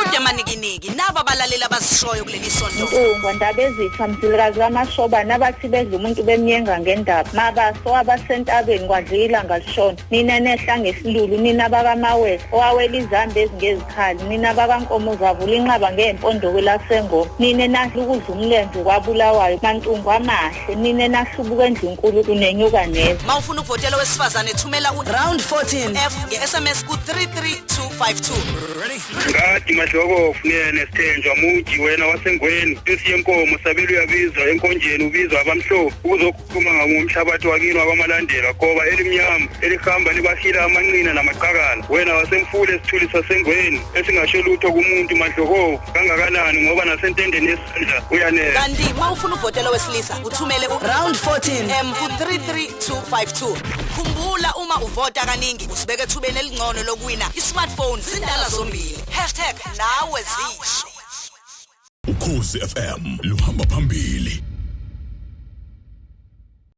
kodwa manikiniki naba abalaleli abasishoyo kuleli sonto. Ungwa ndaba ezitha mzilikazi kaMashobana abathi bedla umuntu bemnyenga ngendaba. Mabaso abasentabeni kwadlila ngalishona. Nina nehla ngesilulu nina bakaMawela owawela izambe ezingezikhali. Nina bakaNkomo zavula inqaba ngempondo kwelaSengoma. Nina nahle ukudla umlenze kwabulawayo mantungu amahle. Nina nahlubuka endlunkulu kunenyuka neza. Mawufuna ukuvotela wesifazane thumela round 14 F nge-SMS ku33252. Ready? Ngadi Madloko funene sithenjwa muji wena wasengweni sisiye enkomo sabelo uyabizwa enkonjeni ubizwa abamhlo ukuzokhuluma ngomhlabathi wakini wabamalandela ngoba elimnyama elihamba libahila amanqina namaqakala wena wasemfule esithuli sasengweni esingasho lutho kumuntu Madloko kangakanani ngoba nasentendeni yesandla uyanela. Kanti mawufuna ukuvotela wesilisa uthumele round 14 M ku33252. Khumbula uma uvota kaningi usibeke ethubeni elingcono lokuwina i-smartphone zindala zombili #nawe zisho. Ukhozi FM luhamba phambili.